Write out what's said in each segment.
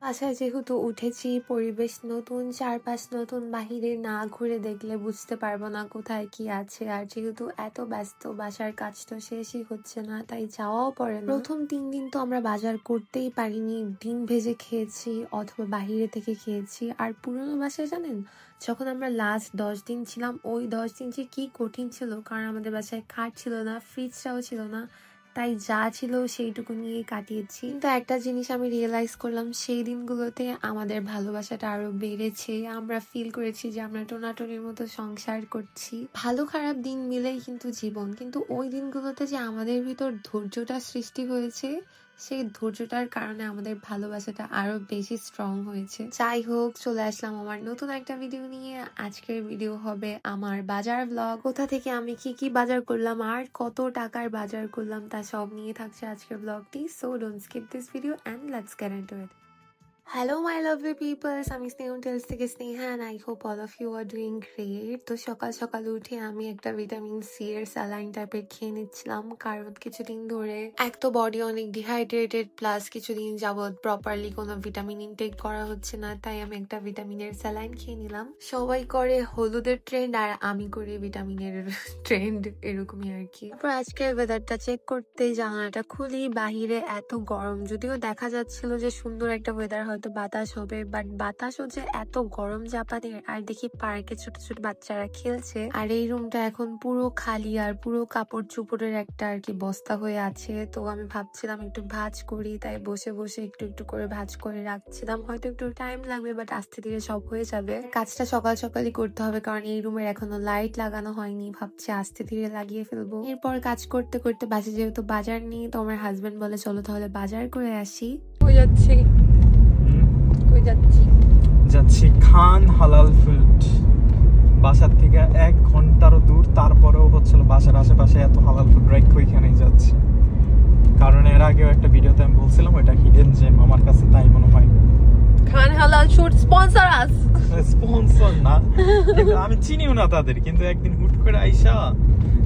বাসায় যেহেতু উঠেছি, পরিবেশ নতুন, চারপাশ নতুন, বাহিরে না ঘুরে দেখলে বুঝতে পারবো না কোথায় কি আছে। আর যেহেতু এত ব্যস্ত, বাসার কাজ তো শেষই হচ্ছে না, তাই যাওয়াও পড়ে না। প্রথম 3 দিন তো আমরা বাজার করতেই পারিনি, ডিম ভেজে খেয়েছি অথবা বাহিরে থেকে খেয়েছি। আর পুরোনো বাসায় জানেন, যখন আমরা লাস্ট 10 দিন ছিলাম, ওই 10 দিন যে কি কঠিন ছিল, কারণ আমাদের বাসায় খাট ছিল না, ফ্রিজটাও ছিল না, তাই যা ছিল সেইটুকু নিয়ে কাটিয়েছি। কিন্তু একটা জিনিস আমি রিয়েলাইজ করলাম, সেই দিনগুলোতে আমাদের ভালোবাসাটা আরো বেড়েছে। আমরা ফিল করেছি যে আমরা টোনাটনির মতো সংসার করছি। ভালো খারাপ দিন মিলেই কিন্তু জীবন, কিন্তু ওই দিনগুলোতে যে আমাদের ভিতর ধৈর্যটা সৃষ্টি হয়েছে, সেই ধৈর্যটার কারণে আমাদের ভালোবাসাটা আরো বেশি স্ট্রং হয়েছে। যাই হোক, চলে আসলাম আমার নতুন একটা ভিডিও নিয়ে। আজকের ভিডিও হবে আমার বাজার ব্লগ। কোথা থেকে আমি কি বাজার করলাম আর কত টাকার বাজার করলাম তা সব নিয়ে থাকছে আজকের ব্লগটি। So don't skip this video and let's get into it. Hello my lovely peoples, আমি স্নেহ টেলস থেকে Sneha and I hope all of you are doing great. তো সকাল সকাল উঠে আমি একটা ভিটামিন সি এর স্যালাইন টাইপের খেয়ে নিচ্ছিলাম, কারণ কিছুদিন ধরে এক তো বডি অনেক ডিহাইড্রেটেড, প্লাস কিছুদিন যাবৎ প্রপারলি কোনো ভিটামিন ইনটেক করা হচ্ছে না, তাই আমি একটা ভিটামিনের স্যালাইন খেয়ে নিলাম। সবাই করে হলুদের ট্রেন্ড আর আমি করি ভিটামিনের ট্রেন্ড, এরকমই আর কি। তারপর আজকের ওয়েদারটা চেক করতে জানালাটা খুলি, বাহিরে এত গরম, যদিও দেখা যাচ্ছিল যে সুন্দর একটা ওয়েদার, হয়তো বাতাস হবে, বাট বাতাস হচ্ছে এত গরম জাপানের। আর দেখি পার্কে ছোট ছোট বাচ্চারা খেলছে, আর এই রুমটা এখন পুরো খালি আর পুরো কাপড় চোপড়ের একটা আর কি বস্তা হয়ে আছে। তো আমি ভাবছিলাম একটু ভাঁজ করি, তাই বসে বসে একটু একটু করে ভাঁজ করে রাখছিলাম। হয়তো একটু টাইম লাগবে, বাট আস্তে ধীরে সব হয়ে যাবে। কাজটা সকাল সকালই করতে হবে, কারণ এই রুমের এখনো লাইট লাগানো হয়নি, ভাবছি আস্তে ধীরে লাগিয়ে ফেলবো। এরপর কাজ করতে করতে বাসে যেহেতু বাজার নেই, তো আমার হাজবেন্ড বলে চলো তাহলে বাজার করে আসি। হয়ে যাচ্ছে যাচ্ছি খান হালাল ফুড। বাসার থেকে 1 ঘন্টারও দূর, তারপরেও হচ্ছিল বাসার আশেপাশে এত হালাল ফুড রাইক ওইখানেই যাচ্ছি। কারণ এর আগেও একটা ভিডিওতে আমি বলছিলাম ওইটা হিডেন জেম, আমার কাছে তাই মনে হয়। খান হালাল ফুড স্পন্সর আস। স্পন্সর না, কিন্তু আমি চিনিও না তাদের, কিন্তু একদিন হুট করে আইসা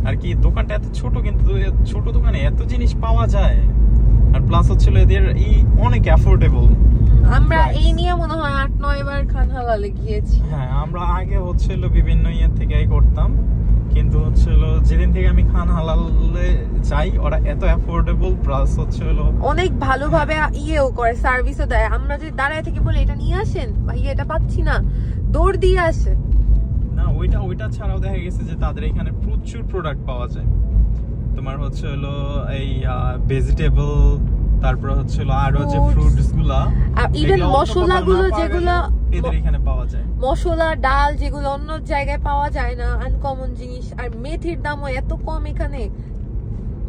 আর কি, দোকানটা এত ছোট, কিন্তু ছোট দোকানে এত জিনিস পাওয়া যায়, আর প্লাস হচ্ছিল এদের অনেক অ্যাফোর্ডেবল। আমরা এই নিয়ে মনে হয় 8-9 বার খান হালালে গিয়েছি। হ্যাঁ, আমরা আগে হচ্ছিল বিভিন্ন থেকেই করতাম, কিন্তু হচ্ছিল যেদিন থেকে আমি খান হালালে যাই, ওরা এত অ্যাফোর্ডেবল, প্লাস হচ্ছিল অনেক ভালোভাবে ইয়েও করে, সার্ভিসও দেয়। আমরা যে দাঁড়ায় থেকে বলি এটা নিয়ে আসেন ভাই, এটা পাচ্ছি না, দৌড় দিয়ে আসে না। ওইটা ছাড়াও দেখা গেছে যে তাদের এখানে প্রচুর প্রোডাক্ট পাওয়া যায়। তোমার হচ্ছে হলো এই ভেজিটেবল, তারপর হচ্ছে আরো যে ফ্রুটস গুলা, ইভেন মশলাগুলো যেগুলো এদের এখানে পাওয়া যায়, মশলা ডাল যেগুলো অন্য জায়গায় পাওয়া যায় না, আনকমন জিনিস। আর মেথির দামও এত কম এখানে,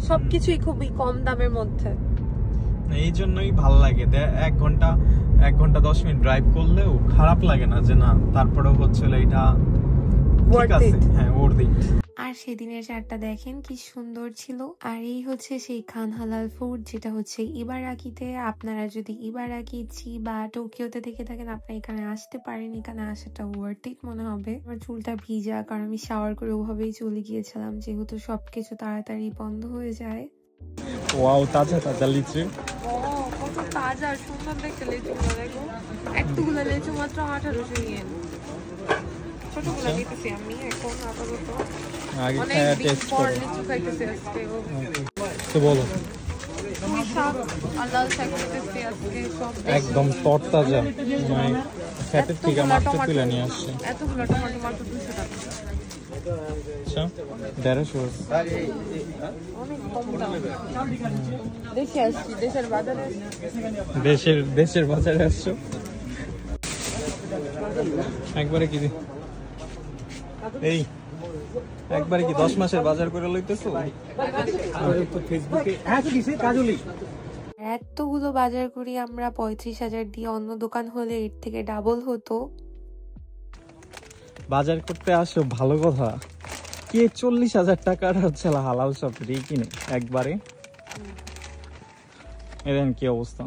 সবকিছুই খুবই কম দামের মধ্যে। এই জন্যই ভালো লাগে। 1 ঘন্টা 10 মিনিট ড্রাইভ করলেও খারাপ লাগে না, যে না তারপরেও হচ্ছে এটা ঠিক আছে, হ্যাঁ ওর দিক। আর সেদিনের চারটা দেখেন কি সুন্দর ছিল। আর এই হচ্ছে সেই খান হালাল ফুড, যেটা হচ্ছে ইবারাকিতে। আপনারা যদি ইবারাকি, চিবা, টোকিওতে থেকে থাকেন, আপনারা এখানে আসতে পারেন। এখানে আসাটা ওয়ার্থ ইট মনে হবে। আমার চুলটা ভিজা, কারণ আমি শাওয়ার করে ওভাবেই চলে গিয়েছিলাম, যেহেতু সবকিছু তাড়াতাড়ি বন্ধ হয়ে যায়। ওয়াও, তাজা লিচু। কত তাজা সুন্দর দেখতে লিচুগুলো, দেখো একটুগুলো লিচু মাত্র 1800 ইয়েন। ছোটগুলো নিতেছি আমি এখন আপাতত। আগে খায়া টেস্ট করো। লিচু খাইতেছি আজকে। তো বলো, পুঁই শাক আর লাল শাক খাইতেছি আজকে, সব একদম তরতাজা, মানে খেতে থেকে মাত্র তুলে নিয়ে আসছে। এতগুলো টমেটো মাত্র 200 টাকা। আচ্ছা, 150। অনেক কম দাম। দেশে আসছি, দেশের বাজারে, দেশের বাজারে আসছো একবারে কি এই একবারে কি 10 মাসের বাজার করে লইতেছো? এতগুলো বাজার করি আমরা 35,000 দিয়ে, অন্য দোকান হলে এর থেকে ডাবল হতো। বাজার করতে আসো ভালো কথা, কে 40,000 টাকার হচ্ছে হালাল সব কিনে একবারে। এদের কি অবস্থা?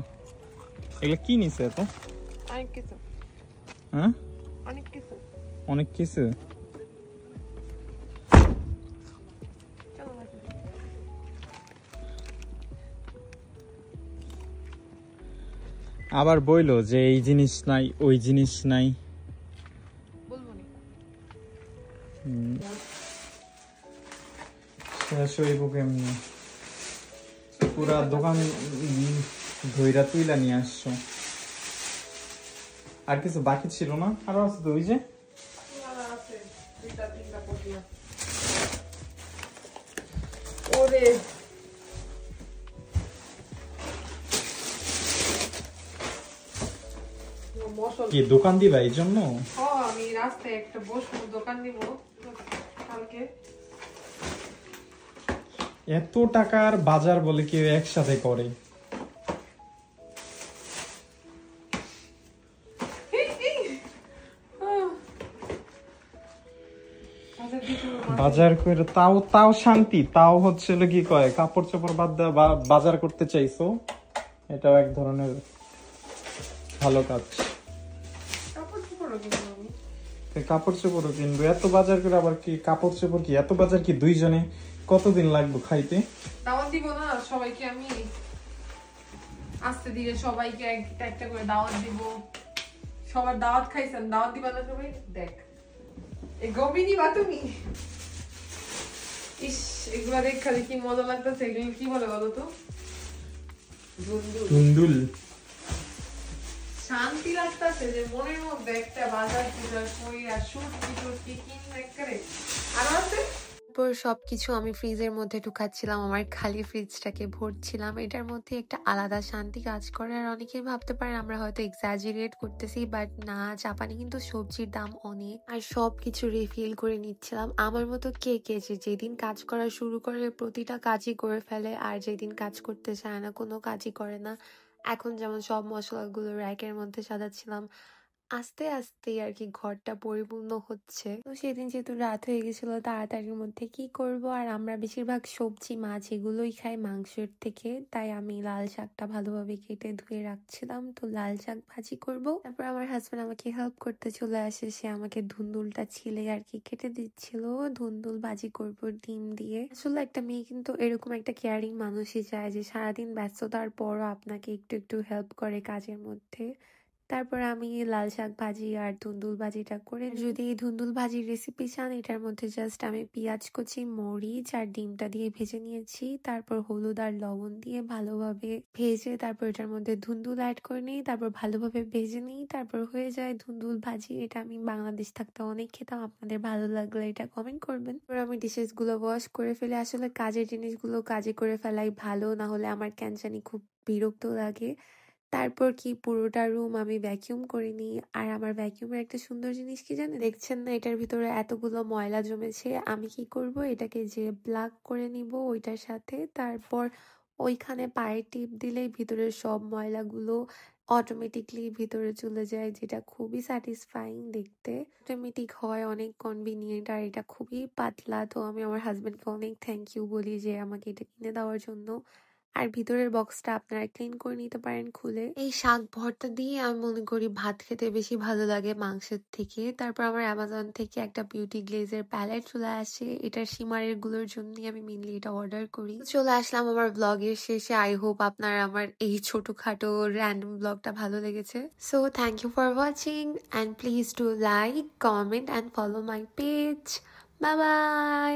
এগুলো কি নিছে এত? অনেক কিছু। হ্যাঁ, অনেক কিছু। আবার বইলো যে এই জিনিস নাই ওই জিনিস নাই। শেষ হইব কেমনি? পুরা দোকান ধইরা তুইলা নিয়ে আসছো। আর কিছু বাকি ছিল না? আরো আছে তো ওই যে ওরে কি দোকান দিবা এই জন্য? আমি রাস্তায় একটা বসবো, দোকান দিব কালকে। এত টাকার বাজার বলে কেউ একসাথে করে? বাজার করে তাও তাও শান্তি, তাও হচ্ছে কি কয় কাপড় চোপড় বাদ দেওয়া বাজার করতে চাইছো, এটাও এক ধরনের ভালো কাজ। কাপড় চোপড়ও কিনবো, এত বাজার করে আবার কি কাপড় চোপড় কি এত বাজার কি দুইজনে কতদিন লাগবে খাইতে? দাওয়াত দিব না সবাইকে, আমি আস্তে ধীরে সবাইকে একটা একটা করে দাওয়াত দিব। সবার দাওয়াত খাইছেন, দাওয়াত দিবা না সবাই? দেখ এই গবি দিবা তুমি। ইস এগুলা দেখ খালি কি মজা লাগতেছে। এগুলো কি বলে বলো তো? দুন্দুল। শান্তি লাগতেছে যে মনের মধ্যে একটা বাজার করি আর শুট কি কিনে করে। আর আছে তারপর সবকিছু আমি ফ্রিজের মধ্যে ঢুকাচ্ছিলাম, আমার খালি ফ্রিজটাকে ভরছিলাম। এটার মধ্যে একটা আলাদা শান্তি কাজ করে। আর অনেকেই ভাবতে পারেন আমরা হয়তো এক্সাজারেট করতেছি, বাট না, জাপানে কিন্তু সবজির দাম অনেক। আর সবকিছু রিফিল করে নিচ্ছিলাম। আমার মতো কে কে যেদিন কাজ করা শুরু করে প্রতিটা কাজই করে ফেলে, আর যেদিন কাজ করতে চায় না কোনো কাজই করে না। এখন যেমন সব মশলাগুলো র্যাকের মধ্যে সাজাচ্ছিলাম, আস্তে আস্তে আর কি ঘরটা পরিপূর্ণ হচ্ছে। তো সেদিন যেহেতু রাত হয়ে গেছিল, তাড়াতাড়ির মধ্যে কি করব, আর আমরা বেশিরভাগ সবজি মাছ এগুলোই খাই মাংসের থেকে, তাই আমি লাল শাকটা ভালোভাবে কেটে ধুয়ে রাখছিলাম। তো লাল শাক ভাজি করব। তারপর আমার হাজবেন্ড আমাকে হেল্প করতে চলে আসে, সে আমাকে ধুন্দুলটা ছিলে আর কি কেটে দিচ্ছিল। ধুন্দুল ভাজি করব ডিম দিয়ে। আসলে একটা মেয়ে কিন্তু এরকম একটা কেয়ারিং মানুষই চায়, যে সারাদিন ব্যস্ততার পরও আপনাকে একটু একটু হেল্প করে কাজের মধ্যে। তারপর আমি লাল শাক ভাজি আর ধুন্দুল ভাজিটা করে, যদি এই ধুন্দুল ভাজির রেসিপি চান, এটার মধ্যে জাস্ট আমি পেঁয়াজ কুচি, মরিচ আর ডিমটা দিয়ে ভেজে নিয়েছি। তারপর হলুদ আর লবণ দিয়ে ভালোভাবে ভেজে তারপর এটার মধ্যে ধুন্দুল অ্যাড করে নিই, তারপর ভালোভাবে ভেজে নিই, তারপর হয়ে যায় ধুন্দুল ভাজি। এটা আমি বাংলাদেশ থাকতে অনেক খেতাম, আপনাদের ভালো লাগলে এটা কমেন্ট করবেন। তারপর আমি ডিশেস গুলো ওয়াশ করে ফেলে, আসলে কাজের জিনিসগুলো কাজে করে ফেলাই ভালো, না হলে আমার কেন জানি খুব বিরক্ত লাগে। তারপর কি পুরোটা রুম আমি ভ্যাকিউম করে নিই। আর আমার ভ্যাকিউমের একটা সুন্দর জিনিস কি জানেন? দেখছেন না এটার ভিতরে এতগুলো ময়লা জমেছে? আমি কি করব, এটাকে যে প্লাগ করে নিব ওইটার সাথে, তারপর ওইখানে পায়ে টিপ দিলেই ভিতরের সব ময়লাগুলো অটোমেটিকলি ভিতরে চলে যায়, যেটা খুবই স্যাটিসফাইং দেখতে। অটোমেটিক হয়, অনেক কনভিনিয়েন্ট, আর এটা খুবই পাতলা। তো আমি আমার হাজবেন্ডকে অনেক থ্যাংক ইউ বলি যে আমাকে এটা কিনে দেওয়ার জন্য। আর ভিতরের বক্সটা আপনারা ক্লিন করে নিতে পারেন খুলে। এই শাক ভর্তা দিয়ে আমি মনে করি ভাত খেতে বেশি ভালো লাগে মাংসের থেকে। তারপর আমার অ্যামাজন থেকে একটা বিউটি গ্লেজের প্যালেট চলে আসে, এটার শিমারের গুলোর জন্যই আমি মেনলি এটা অর্ডার করি। চলে আসলাম আমার ব্লগের শেষে। আই হোপ আপনার আমার এই ছোটখাটো র্যান্ডম ব্লগটা ভালো লেগেছে। So thank you for watching and please do like, comment and follow my page. Bye by.